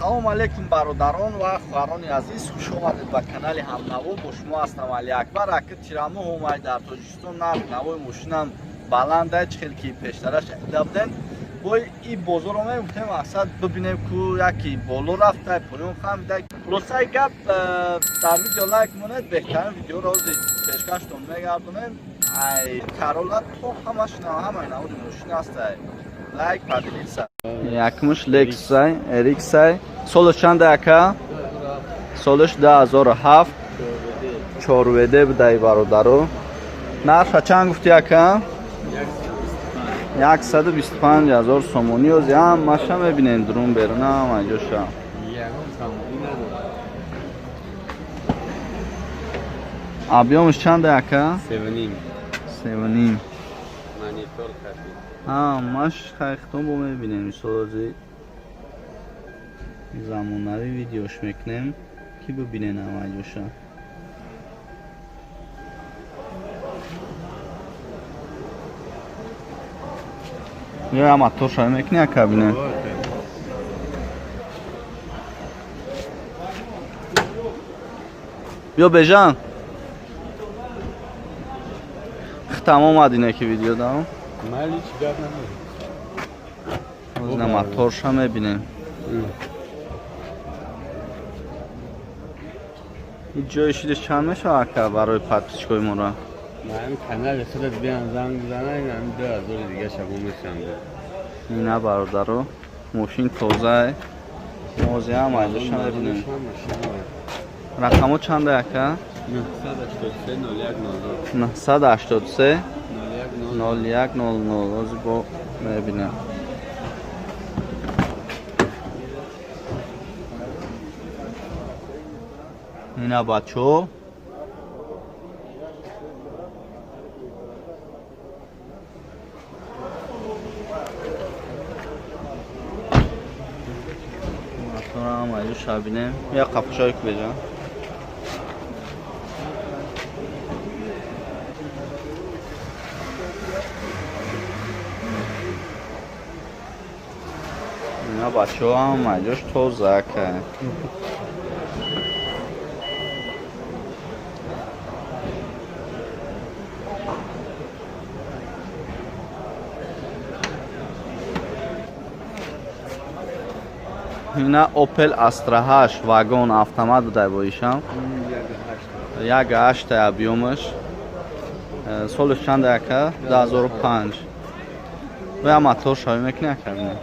салом алейкум бародарон ва хоҳарони азиз, хуш омадед ба канали Ҳамнаво. Бо шумо ҳастам Али Акбар. Ака тирамоҳ омади дар Тоҷикистон нарх навои мошинам баланд аст, хеле ки пештараш дабден. Бо и бозор омаем гуфтем мақсад бибинем ку яки боло рафта пулён хамида. Хулосаи гап дар видео лайк монед, беҳтарин видео рози пешкаштон мегардонем. Ай Карола то ҳамашина ҳамаи навои мошин аст. Лайк падилиса. Якмуш Lexus RX. Солиш чанд ака? Солиш 2007. 4WD будай бародаро. Нарха чанд гуфти ака? 125,000 сомони. Ози ҳамаша мебинем дурун берун ҳама ҷоша. Объемш чанд ака? 7.5. Монитор хати. Ҳамаш хайхтон бо мебинем. Мисолози замонави видеош мекунем ки бибинен ҳама ҷоша. Я моторша мекуни ака бинем. Биё бежан. Тамом омадине ки видео дам. Майли чи гап намед. Озна моторша мебинем. ин ҷои шидиш чанд мешава ака барои подписчикои моро? Ман канали худат биан занг бизанай, ин 2000 дига шабо мешанде. Ина бародаро мошин тоза мози ҳама ҷоша мебинем. Рақамо чанда ака? 983 0100. Ози бо мебинем. Ина бачо мотора ҳама ҷоша бинем. Я қафшои бежа. ина бачаҳо ҳама ҷош тоза ака. ина Opel Astra 8 вагон автомат будай бо ишам. 1.8 объемаш. Солиш чанд ака? 2005. ва мотор шои мекуни ака бинем.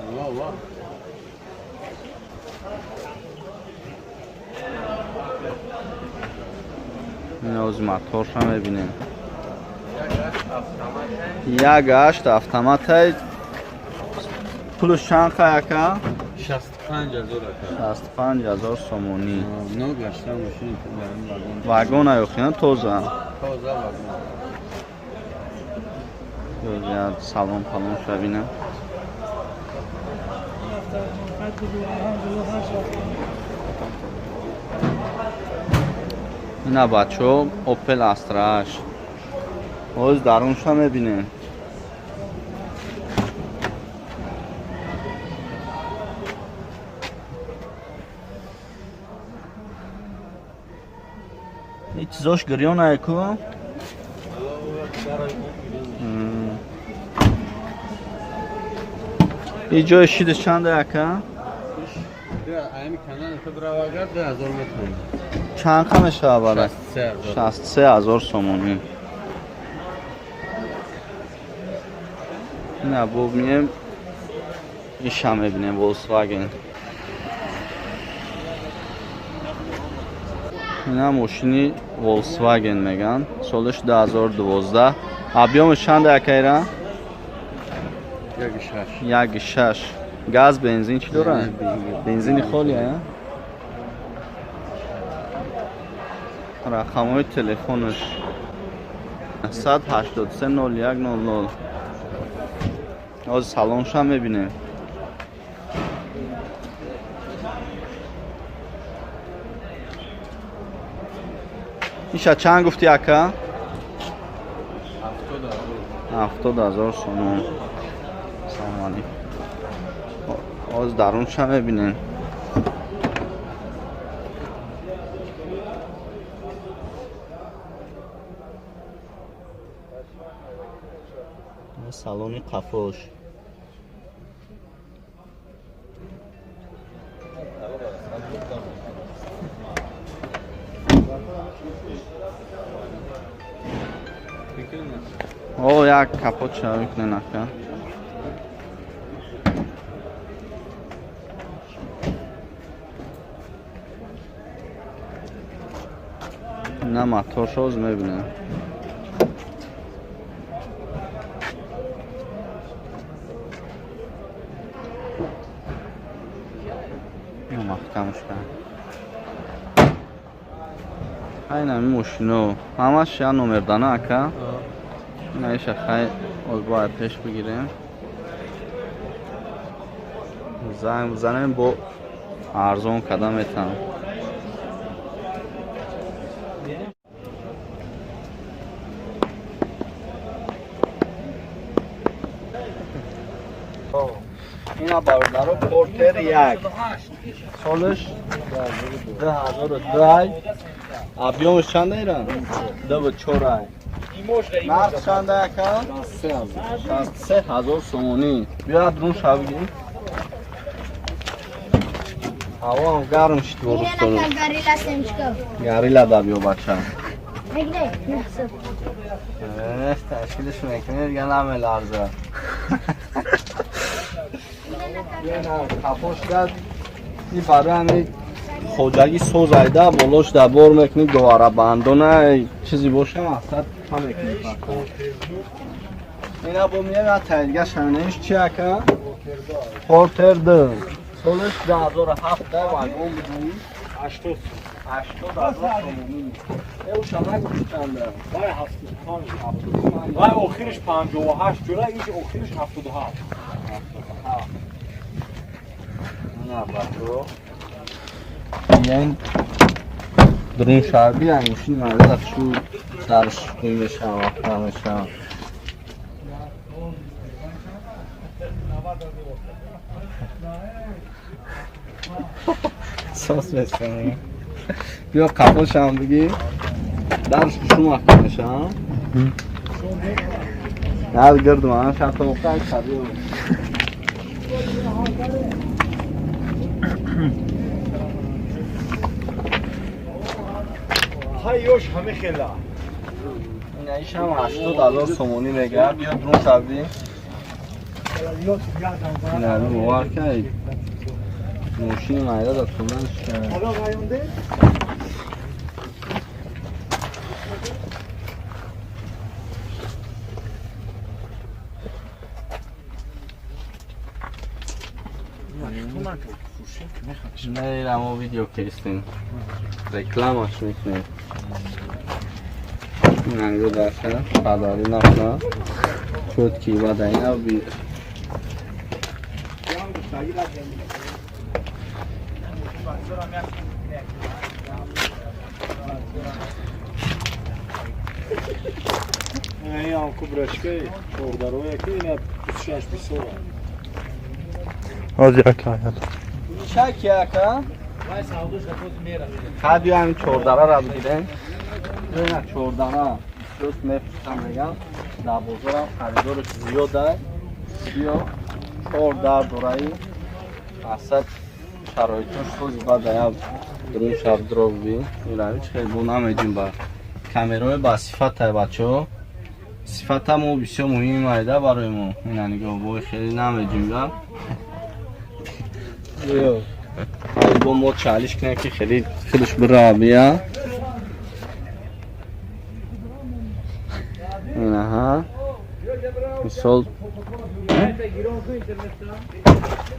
ина ози моторша мебинем. 1.8 автоматай. пулуш чанд хай ака? 65,000 ака. 65,000 сомони. Но гашта мошин вагон. Вагон аёхина тоза. Тоза вагон. Я салон палон шабинем. ина бачо Opel Astra 8. оз дарунша мебинем. ин чизош гирён аку? ин ҷои шидиш чанд ака? Айми канал то бравагар 2000 метр. чанд қа мешава бара? 63000 сомони. ина бо мием иша мебинем Volkswagen. ина мошини Volkswagen меган. Солиш 2012. объемш чанд ака ира? 1.6. газ бензин чӣ дорад? Бензини холия? рақамҳои телефонаш 183 0100. ози салонша мебинем. иша чанд гуфти ака? 70,000 сомон. салом алейкум. оз дарунша мебинем. салони қафош. О, як капот шава мекунен ака. ина маторшоз мебинем. маҳкамш кард. ҳайн ҳамин мошино ҳамаш я номердана ака. наиша хай оз бояд пеш бигирем. занг бизанем бо арзон када метавам. ина бародаро портер як солиш 2002 объемш чанд ира 24 нарх чанд ака 63000 сомонӣ биёд рун шавӣ ҳавоам гарм шид борустон гарила дабиё бача ташкилш мекунӣ дига намеларза кафош дад ин барои ҳамин хоҷагӣ соз айда болош дар бор мекунӣ говорабандона чизе боша мақсад ҳам мекунӣ ина бо миёя тайдига шавинаиш чи ака портер д солиш 2007 вагон бидӣ 80000 сомонӣ эушана гӯштанда вай охириш 58 ҷура ин охириш 77 یعنی درون شربی همیشی مرده از شو درش میشه و همیشه ساس بسکنه بیا کپوش هم بگی درش شو مخت میشه نه گردم هم شرط مختلف شدی های یوش همه خیلا این ایش هم 80000 سومونی میگه بیا درون شبی این همی موار که موشین مایده دا کننش که حالا غایونده نه ایرمو ویدیو کستیم رکلامش میکنیم این انگو درشه پداری نکنه شد کی باید اینه و بیر این هم کبرشکه چوردروه که اینه 26 بیسوره از یک آید چکی اکا؟ خواهد همین چوردره را بگیریم این چوردره دوست میفرستم بگم در بزرم خریدارش زیاده بیا چوردر دورایی اصد شرایطش خوزی باید یا درون شب درو بی این رویش خیلی بو نمیدیم با کامیرای با صفت های بچه ها صفت هم بسیار مهمی مایده برای ما این نگاه بای خیلی نمیدیم با با ما چالیش کنیم که خیلیش برا بیا اینه ها مثال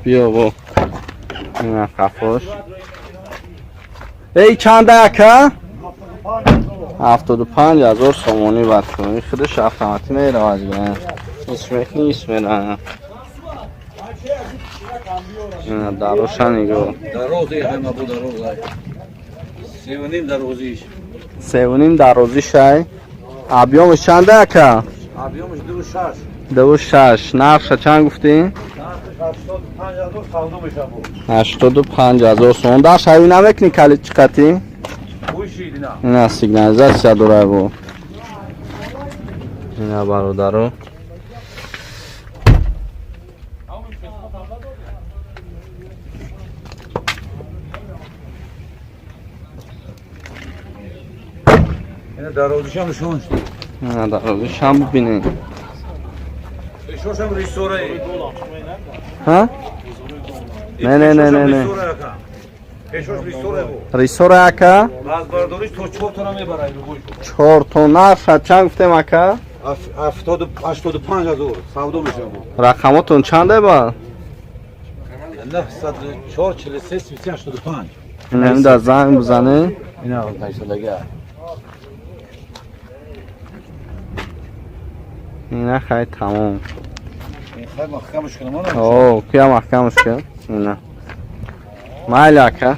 بیا با اینه کفاش ای چند اکا؟ 75000 سومونی بچه این خیلیش автомати میره وزگه اسمک نیست میره این داروشا نگو Дорози ҳама бу дорозай. Севаним дорозиш. سیونیم دروزیش های объемش چنده اکا؟ Объемиш 26. 26 نقش چند گفتی؟ 85000 savdo میشه بو 85000 سوم در شوی نمیکنی کلی چقدی؟ بوشید نه این سیگنالیزاسیا داره بو این برادرو اینا درازش هم نشون شد. نه درازش هم ببینین. پیشوش هم ریستوره. ها؟ نه. پیشوش ریستوره بود. ریسور اکا؟ باز برداریش تو 4 تا میبره بگوی. 4 تا نفر چند گفتیم اکا؟ 85 هزار سودا میشه بود. رقماتون چنده با؟ نه 104 43 85. این در زنگ بزنه؟ اینا 5 سالگی. اینا خیلی تمام. خیلی محکمش کنم اون. اوه کیا محکمش کرد؟ اینا مایل اکا؟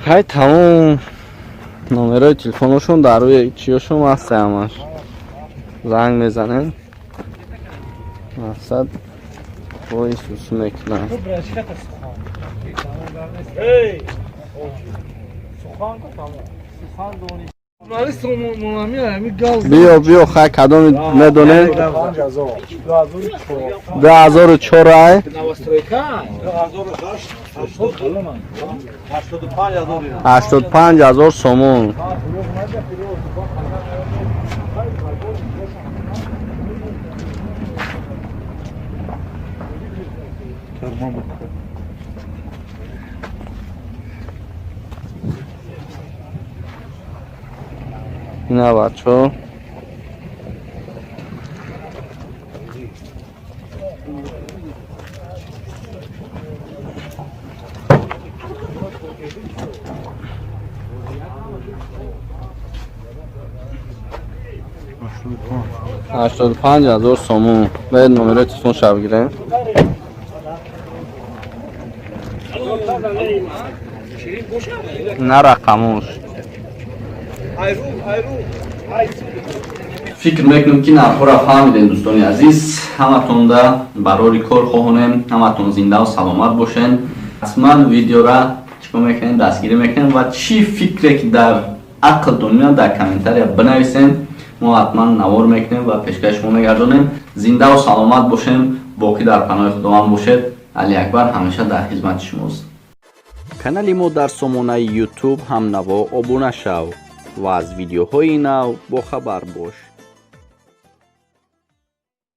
خیلی تمام. نمره تلفنشون در روی چیشون هسته همش. زنگ میزنن. مقصد وای سوسو میکنن. بیا خیلی کدام میدونه؟ 2004 85,000 سومون. اینا بچه 85,000 سومون. باید نمره تلفن شب گیره. نه رقموش. فکر میکنم که نفر فهمیدین دوستان عزیز. همتون دا برای کار خواهونیم. همتون زنده و سلامت باشین. حتما ویدیو را چیکار میکنین دستگیری میکنین و چی فکری که در عقل دنیا در کامنتاری بنویسین. ما حتما نوار میکنیم و پیشکش ما میگردونیم. زنده و سلامت باشیم. باقی در پناه خداوند باشید. علی اکبر همیشه در خدمت شماست. کانال ما در سامانه یوتیوب هم نوا ابونه شو و از ویدیوهای نو با خبر باش.